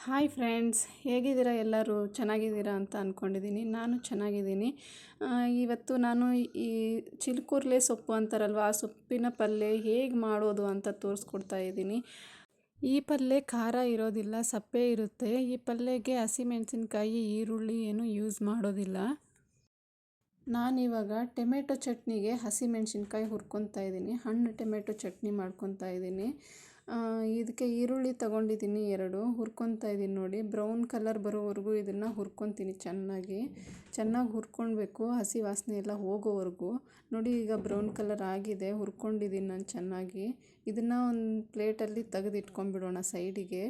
Hi friends, ಹೇಗಿದ್ದೀರಾ? ಎಲ್ಲರೂ ಚೆನ್ನಾಗಿದ್ದೀರಾ ಅಂತ ಅಂದ್ಕೊಂಡಿದ್ದೀನಿ. ನಾನು ಚೆನ್ನಾಗಿದ್ದೀನಿ. ಇವತ್ತು ನಾನು ಈ ಚಿಲ್ಕುರ್ಲೆ ಸೊಪ್ಪು ಅಂತಾರಲ್ವ, ಆ ಸೊಪ್ಪಿನ ಪಲ್ಯ ಹೇಗೆ ಮಾಡೋದು ಅಂತ ತೋರಿಸ್ಕೊಡ್ತಾ ಇದ್ದೀನಿ. ಈ ಪಲ್ಯ ಖಾರ ಇರೋದಿಲ್ಲ, ಸಪ್ಪೆ ಇರುತ್ತೆ. ಈ ಪಲ್ಯಗೆ ಹಸಿಮೆಣಸಿನ್ಕಾಯಿ, ಈರುಳ್ಳಿ ಏನು ಯೂಸ್ ಮಾಡೋದಿಲ್ಲ. ನಾನಿವಾಗ ಟೊಮೆಟೊ ಚಟ್ನಿಗೆ ಹಸಿಮೆಣಸಿನ್ಕಾಯಿ ಹುರ್ಕೊತಾ ಇದ್ದೀನಿ. ಹಣ್ಣು ಟೊಮೆಟೊ ಚಟ್ನಿ ಮಾಡ್ಕೊತಾ ಇದ್ದೀನಿ. ಇದಕ್ಕೆ ಈರುಳ್ಳಿ ತೊಗೊಂಡಿದ್ದೀನಿ 2 ಹುರ್ಕೊತಾ ಇದ್ದೀನಿ. ನೋಡಿ, ಬ್ರೌನ್ ಕಲರ್ ಬರೋವರೆಗೂ ಇದನ್ನು ಹುರ್ಕೊತೀನಿ. ಚೆನ್ನಾಗಿ ಹುರ್ಕೊಳ್ಬೇಕು, ಹಸಿ ವಾಸನೆ ಎಲ್ಲ ಹೋಗೋವರೆಗೂ. ನೋಡಿ, ಈಗ ಬ್ರೌನ್ ಕಲರ್ ಆಗಿದೆ, ಹುರ್ಕೊಂಡಿದ್ದೀನಿ ನಾನು ಚೆನ್ನಾಗಿ. ಇದನ್ನು ಒಂದು ಪ್ಲೇಟಲ್ಲಿ ತೆಗೆದಿಟ್ಕೊಂಡ್ಬಿಡೋಣ ಸೈಡಿಗೆ.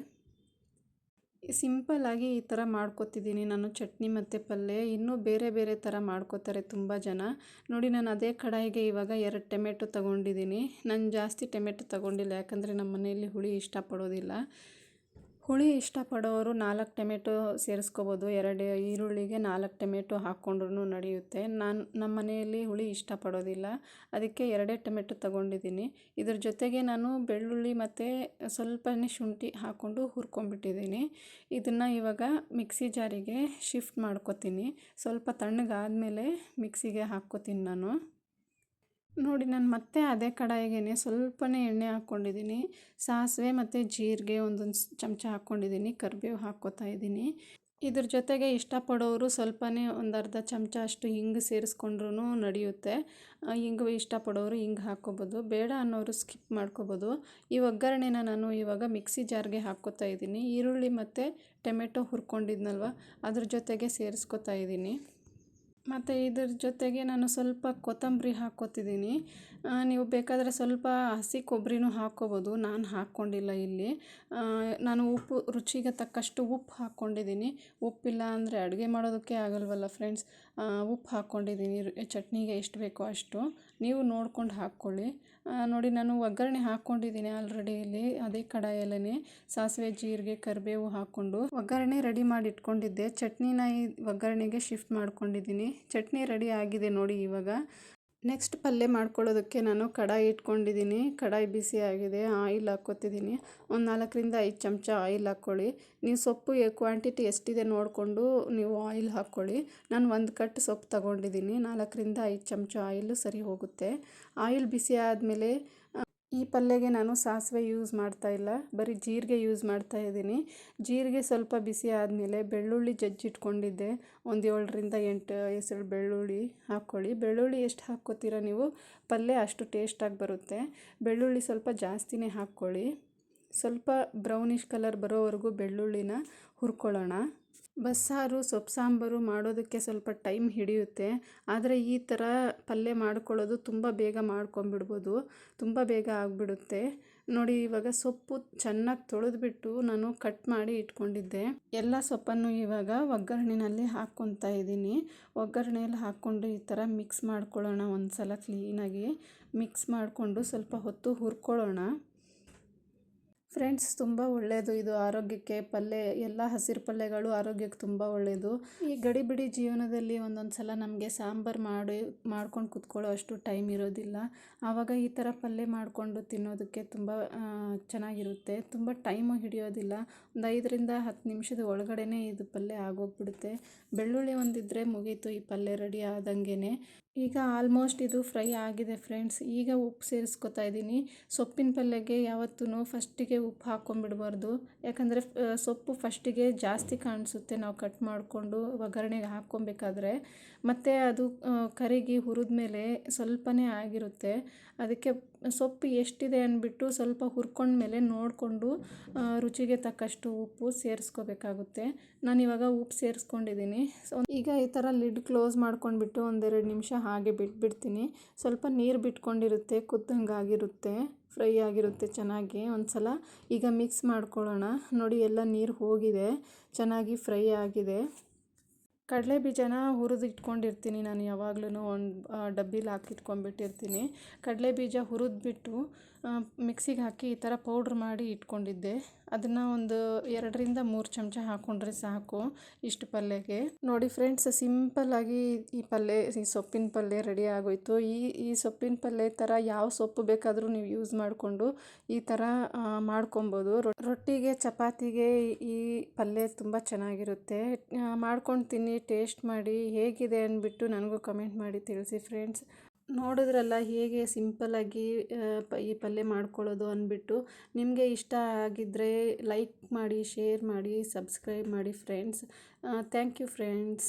ಸಿಂಪಲ್ಲಾಗಿ ಈ ಥರ ಮಾಡ್ಕೊತಿದ್ದೀನಿ ನಾನು ಚಟ್ನಿ ಮತ್ತು ಪಲ್ಯ. ಇನ್ನೂ ಬೇರೆ ಬೇರೆ ಥರ ಮಾಡ್ಕೋತಾರೆ ತುಂಬ ಜನ. ನೋಡಿ, ನಾನು ಅದೇ ಕಡಾಯಿಗೆ ಇವಾಗ 2 ಟೊಮೆಟೊ ತೊಗೊಂಡಿದ್ದೀನಿ. ನಾನು ಜಾಸ್ತಿ ಟೊಮೆಟೊ ತೊಗೊಂಡಿಲ್ಲ, ಯಾಕಂದರೆ ನಮ್ಮ ಮನೆಯಲ್ಲಿ ಹುಳಿ ಇಷ್ಟಪಡೋದಿಲ್ಲ. ಹುಳಿ ಇಷ್ಟಪಡೋರು 4 ಟೊಮೆಟೊ ಸೇರಿಸ್ಕೋಬೋದು. 2 ಈರುಳ್ಳಿಗೆ 4 ಟೊಮೆಟೊ ಹಾಕ್ಕೊಂಡ್ರೂ ನಡೆಯುತ್ತೆ. ನಮ್ಮ ಮನೆಯಲ್ಲಿ ಹುಳಿ ಇಷ್ಟಪಡೋದಿಲ್ಲ, ಅದಕ್ಕೆ 2 ಟೊಮೆಟೊ ತೊಗೊಂಡಿದ್ದೀನಿ. ಇದ್ರ ಜೊತೆಗೆ ನಾನು ಬೆಳ್ಳುಳ್ಳಿ ಮತ್ತು ಸ್ವಲ್ಪನೇ ಶುಂಠಿ ಹಾಕ್ಕೊಂಡು ಹುರ್ಕೊಂಡ್ಬಿಟ್ಟಿದ್ದೀನಿ. ಇದನ್ನು ಇವಾಗ ಮಿಕ್ಸಿ ಜಾರಿಗೆ ಶಿಫ್ಟ್ ಮಾಡ್ಕೊತೀನಿ. ಸ್ವಲ್ಪ ತಣ್ಣಗಾದಮೇಲೆ ಮಿಕ್ಸಿಗೆ ಹಾಕ್ಕೋತೀನಿ ನಾನು. ನೋಡಿ, ನಾನು ಮತ್ತೆ ಅದೇ ಕಡಾಯಿಗೆ ಸ್ವಲ್ಪನೇ ಎಣ್ಣೆ ಹಾಕ್ಕೊಂಡಿದ್ದೀನಿ. ಸಾಸಿವೆ ಮತ್ತು ಜೀರಿಗೆ ಒಂದೊಂದು ಚಮಚ ಹಾಕ್ಕೊಂಡಿದ್ದೀನಿ. ಕರಿಬೇವು ಹಾಕ್ಕೋತಾ ಇದ್ದೀನಿ. ಇದ್ರ ಜೊತೆಗೆ ಇಷ್ಟಪಡೋರು ಸ್ವಲ್ಪನೇ ಒಂದು ಅರ್ಧ ಚಮಚ ಅಷ್ಟು ಹಿಂಗು ಸೇರಿಸ್ಕೊಂಡ್ರೂ ನಡೆಯುತ್ತೆ. ಹಿಂಗು ಇಷ್ಟಪಡೋರು ಹಿಂಗೆ ಹಾಕ್ಕೋಬೋದು, ಬೇಡ ಅನ್ನೋರು ಸ್ಕಿಪ್ ಮಾಡ್ಕೋಬೋದು. ಈ ಒಗ್ಗರಣೆನ ನಾನು ಇವಾಗ ಮಿಕ್ಸಿ ಜಾರ್ಗೆ ಹಾಕ್ಕೋತಾ ಇದ್ದೀನಿ. ಈರುಳ್ಳಿ ಮತ್ತು ಟೊಮೆಟೊ ಹುರ್ಕೊಂಡಿದ್ನಲ್ವ, ಅದ್ರ ಜೊತೆಗೆ ಸೇರಿಸ್ಕೋತಾ ಇದ್ದೀನಿ. ಮತ್ತು ಇದ್ರ ಜೊತೆಗೆ ನಾನು ಸ್ವಲ್ಪ ಕೊತ್ತಂಬರಿ ಹಾಕ್ಕೋತಿದ್ದೀನಿ. ನೀವು ಬೇಕಾದರೆ ಸ್ವಲ್ಪ ಹಸಿ ಕೊಬ್ಬರಿನೂ ಹಾಕ್ಕೋಬೋದು. ನಾನು ಹಾಕ್ಕೊಂಡಿಲ್ಲ ಇಲ್ಲಿ. ನಾನು ರುಚಿಗೆ ತಕ್ಕಷ್ಟು ಉಪ್ಪು ಹಾಕ್ಕೊಂಡಿದ್ದೀನಿ. ಉಪ್ಪಿಲ್ಲ ಅಂದರೆ ಅಡುಗೆ ಮಾಡೋದಕ್ಕೆ ಆಗಲ್ವಲ್ಲ ಫ್ರೆಂಡ್ಸ್. ಉಪ್ಪು ಹಾಕ್ಕೊಂಡಿದ್ದೀನಿ. ಚಟ್ನಿಗೆ ಎಷ್ಟು ಬೇಕೋ ಅಷ್ಟು ನೀವು ನೋಡ್ಕೊಂಡು ಹಾಕ್ಕೊಳ್ಳಿ. ನೋಡಿ, ನಾನು ಒಗ್ಗರಣೆ ಹಾಕ್ಕೊಂಡಿದ್ದೀನಿ ಆಲ್ರೆಡಿ. ಇಲ್ಲಿ ಅದೇ ಕಡಾಯಲ್ಲೇ ಸಾಸಿವೆ, ಜೀರಿಗೆ, ಕರಿಬೇವು ಹಾಕ್ಕೊಂಡು ಒಗ್ಗರಣೆ ರೆಡಿ ಮಾಡಿ ಇಟ್ಕೊಂಡಿದ್ದೆ. ಚಟ್ನಿನ ಈ ಒಗ್ಗರಣೆಗೆ ಶಿಫ್ಟ್ ಮಾಡ್ಕೊಂಡಿದ್ದೀನಿ. ಚಟ್ನಿ ರೆಡಿ ಆಗಿದೆ ನೋಡಿ. ಇವಾಗ ನೆಕ್ಸ್ಟ್ ಪಲ್ಯ ಮಾಡ್ಕೊಳ್ಳೋದಕ್ಕೆ ನಾನು ಕಡಾಯಿ ಇಟ್ಕೊಂಡಿದ್ದೀನಿ. ಕಡಾಯಿ ಬಿಸಿ ಆಗಿದೆ, ಆಯಿಲ್ ಹಾಕ್ಕೊತಿದ್ದೀನಿ. ಒಂದು 4ರಿಂದ 5 ಚಮಚ ಆಯಿಲ್ ಹಾಕ್ಕೊಳ್ಳಿ. ನೀವು ಸೊಪ್ಪು ಕ್ವಾಂಟಿಟಿ ಎಷ್ಟಿದೆ ನೋಡಿಕೊಂಡು ನೀವು ಆಯಿಲ್ ಹಾಕ್ಕೊಳ್ಳಿ. ನಾನು 1 ಕಟ್ ಸೊಪ್ಪು ತೊಗೊಂಡಿದ್ದೀನಿ. 4ರಿಂದ 5 ಚಮಚ ಆಯಿಲು ಸರಿ ಹೋಗುತ್ತೆ. ಆಯಿಲ್ ಬಿಸಿ ಆದಮೇಲೆ ಈ ಪಲ್ಯಗೆ ನಾನು ಸಾಸಿವೆ ಯೂಸ್ ಮಾಡ್ತಾಯಿಲ್ಲ, ಬರೀ ಜೀರಿಗೆ ಯೂಸ್ ಮಾಡ್ತಾಯಿದ್ದೀನಿ. ಜೀರಿಗೆ ಸ್ವಲ್ಪ ಬಿಸಿ ಆದಮೇಲೆ ಬೆಳ್ಳುಳ್ಳಿ ಜಜ್ಜಿಟ್ಕೊಂಡಿದ್ದೆ, ಒಂದು 7ರಿಂದ 8 ಎಸಳು ಬೆಳ್ಳುಳ್ಳಿ ಹಾಕ್ಕೊಳ್ಳಿ. ಬೆಳ್ಳುಳ್ಳಿ ಎಷ್ಟು ಹಾಕ್ಕೋತೀರ ನೀವು ಪಲ್ಯ ಅಷ್ಟು ಟೇಸ್ಟಾಗಿ ಬರುತ್ತೆ. ಬೆಳ್ಳುಳ್ಳಿ ಸ್ವಲ್ಪ ಜಾಸ್ತಿನೇ ಹಾಕ್ಕೊಳ್ಳಿ. ಸ್ವಲ್ಪ ಬ್ರೌನಿಷ್ ಕಲರ್ ಬರೋವರೆಗೂ ಬೆಳ್ಳುಳ್ಳಿನ ಹುರ್ಕೊಳ್ಳೋಣ. ಬಸ್ಸಾರು, ಸೊಪ್ಪು ಸಾಂಬಾರು ಮಾಡೋದಕ್ಕೆ ಸ್ವಲ್ಪ ಟೈಮ್ ಹಿಡಿಯುತ್ತೆ. ಆದರೆ ಈ ಥರ ಪಲ್ಯ ಮಾಡ್ಕೊಳ್ಳೋದು ತುಂಬ ಬೇಗ ಮಾಡ್ಕೊಂಬಿಡ್ಬೋದು, ತುಂಬ ಬೇಗ ಆಗಿಬಿಡುತ್ತೆ. ನೋಡಿ, ಇವಾಗ ಸೊಪ್ಪು ಚೆನ್ನಾಗಿ ತೊಳೆದ್ಬಿಟ್ಟು ನಾನು ಕಟ್ ಮಾಡಿ ಇಟ್ಕೊಂಡಿದ್ದೆ. ಎಲ್ಲ ಸೊಪ್ಪನ್ನು ಇವಾಗ ಒಗ್ಗರಣೆಯಲ್ಲಿ ಹಾಕ್ಕೊತಾ ಇದ್ದೀನಿ. ಒಗ್ಗರಣೆಯಲ್ಲಿ ಹಾಕ್ಕೊಂಡು ಈ ಥರ ಮಿಕ್ಸ್ ಮಾಡ್ಕೊಳ್ಳೋಣ. ಒಂದು ಸಲ ಕ್ಲೀನಾಗಿ ಮಿಕ್ಸ್ ಮಾಡಿಕೊಂಡು ಸ್ವಲ್ಪ ಹೊತ್ತು ಹುರ್ಕೊಳ್ಳೋಣ. ಫ್ರೆಂಡ್ಸ್, ತುಂಬ ಒಳ್ಳೆಯದು ಇದು ಆರೋಗ್ಯಕ್ಕೆ. ಪಲ್ಯ ಎಲ್ಲ ಹಸಿರು ಪಲ್ಯಗಳು ಆರೋಗ್ಯಕ್ಕೆ ತುಂಬ ಒಳ್ಳೆಯದು. ಈ ಗಡಿಬಿಡಿ ಜೀವನದಲ್ಲಿ ಒಂದೊಂದು ಸಲ ನಮಗೆ ಸಾಂಬಾರು ಮಾಡ್ಕೊಂಡು ಕೂತ್ಕೊಳ್ಳೋ ಅಷ್ಟು ಟೈಮ್ ಇರೋದಿಲ್ಲ. ಆವಾಗ ಈ ಥರ ಪಲ್ಯ ಮಾಡಿಕೊಂಡು ತಿನ್ನೋದಕ್ಕೆ ತುಂಬ ಚೆನ್ನಾಗಿರುತ್ತೆ. ತುಂಬ ಟೈಮು ಹಿಡಿಯೋದಿಲ್ಲ. ಒಂದು 5ರಿಂದ 10 ನಿಮಿಷದ ಒಳಗಡೆನೇ ಇದು ಪಲ್ಯ ಆಗೋಗ್ಬಿಡುತ್ತೆ. ಬೆಳ್ಳುಳ್ಳಿ ಒಂದಿದ್ರೆ ಮುಗೀತು, ಈ ಪಲ್ಯ ರೆಡಿ ಆದಂಗೆ. ಈಗ ಆಲ್ಮೋಸ್ಟ್ ಇದು ಫ್ರೈ ಆಗಿದೆ ಫ್ರೆಂಡ್ಸ್. ಈಗ ಉಪ್ಪು ಸೇರಿಸ್ಕೊತಾ ಇದ್ದೀನಿ. ಸೊಪ್ಪಿನ ಪಲ್ಯಗೆ ಯಾವತ್ತೂ ಫಸ್ಟಿಗೆ ಉಪ್ಪು ಹಾಕ್ಕೊಂಬಿಡ್ಬಾರ್ದು, ಯಾಕಂದರೆ ಸೊಪ್ಪು ಫಸ್ಟಿಗೆ ಜಾಸ್ತಿ ಕಾಣಿಸುತ್ತೆ ನಾವು ಕಟ್ ಮಾಡಿಕೊಂಡು ಒಗ್ಗರಣೆಗೆ ಹಾಕ್ಕೊಬೇಕಾದ್ರೆ. ಮತ್ತು ಅದು ಕರಿಗಿ ಹುರಿದ್ಮೇಲೆ ಸ್ವಲ್ಪನೇ ಆಗಿರುತ್ತೆ. ಅದಕ್ಕೆ ಸೊಪ್ಪು ಎಷ್ಟಿದೆ ಅಂದ್ಬಿಟ್ಟು ಸ್ವಲ್ಪ ಹುರ್ಕೊಂಡ್ಮೇಲೆ ನೋಡಿಕೊಂಡು ರುಚಿಗೆ ತಕ್ಕಷ್ಟು ಉಪ್ಪು ಸೇರಿಸ್ಕೋಬೇಕಾಗುತ್ತೆ. ನಾನಿವಾಗ ಉಪ್ಪು ಸೇರಿಸ್ಕೊಂಡಿದ್ದೀನಿ. ಈಗ ಈ ಥರ ಲಿಡ್ ಕ್ಲೋಸ್ ಮಾಡ್ಕೊಂಡ್ಬಿಟ್ಟು 1-2 ನಿಮಿಷ ಹಾಗೆ ಬಿಟ್ಬಿಡ್ತೀನಿ. ಸ್ವಲ್ಪ ನೀರು ಬಿಟ್ಕೊಂಡಿರುತ್ತೆ, ಕುದ್ದಂಗೆ ಆಗಿರುತ್ತೆ, ಫ್ರೈ ಆಗಿರುತ್ತೆ ಚೆನ್ನಾಗಿ. ಒಂದು ಸಲ ಈಗ ಮಿಕ್ಸ್ ಮಾಡ್ಕೊಳ್ಳೋಣ. ನೋಡಿ, ಎಲ್ಲ ನೀರು ಹೋಗಿದೆ, ಚೆನ್ನಾಗಿ ಫ್ರೈ ಆಗಿದೆ. ಕಡಲೆ ಬೀಜನ ಹುರಿದು ಇಟ್ಕೊಂಡಿರ್ತೀನಿ ನಾನು. ಯಾವಾಗ್ಲೂ ಒಂದು ಡಬ್ಬಿಲಿ ಹಾಕಿಟ್ಕೊಂಡ್ಬಿಟ್ಟಿರ್ತೀನಿ. ಕಡಲೆ ಬೀಜ ಹುರಿದ್ಬಿಟ್ಟು ಮಿಕ್ಸಿಗೆ ಹಾಕಿ ಈ ಥರ ಪೌಡ್ರ್ ಮಾಡಿ ಇಟ್ಕೊಂಡಿದ್ದೆ. ಅದನ್ನು ಒಂದು 2-3 ಚಮಚ ಹಾಕ್ಕೊಂಡ್ರೆ ಸಾಕು ಇಷ್ಟು ಪಲ್ಯಕ್ಕೆ. ನೋಡಿ ಫ್ರೆಂಡ್ಸ್, ಸಿಂಪಲ್ಲಾಗಿ ಈ ಸೊಪ್ಪಿನ ಪಲ್ಯ ರೆಡಿ ಆಗೋಯ್ತು. ಈ ಸೊಪ್ಪಿನ ಪಲ್ಯ ಥರ ಯಾವ ಸೊಪ್ಪು ಬೇಕಾದರೂ ನೀವು ಯೂಸ್ ಮಾಡಿಕೊಂಡು ಈ ಥರ ಮಾಡ್ಕೊಬೋದು. ರೊಟ್ಟಿಗೆ, ಚಪಾತಿಗೆ ಈ ಪಲ್ಯ ತುಂಬ ಚೆನ್ನಾಗಿರುತ್ತೆ. ಮಾಡ್ಕೊಂಡು ತಿನ್ನಿ, ಟೇಸ್ಟ್ ಮಾಡಿ ಹೇಗಿದೆ ಅಂದ್ಬಿಟ್ಟು ನನಗೂ ಕಮೆಂಟ್ ಮಾಡಿ ತಿಳಿಸಿ ಫ್ರೆಂಡ್ಸ್. ನೋಡಿದ್ರಲ್ಲ ಹೇಗೆ ಸಿಂಪಲ್ಲಾಗಿ ಈ ಪಲ್ಯ ಮಾಡ್ಕೊಳ್ಳೋದು ಅಂದ್ಬಿಟ್ಟು. ನಿಮಗೆ ಇಷ್ಟ ಆಗಿದ್ದರೆ ಲೈಕ್ ಮಾಡಿ, ಶೇರ್ ಮಾಡಿ, ಸಬ್ಸ್ಕ್ರೈಬ್ ಮಾಡಿ ಫ್ರೆಂಡ್ಸ್. Thank you friends.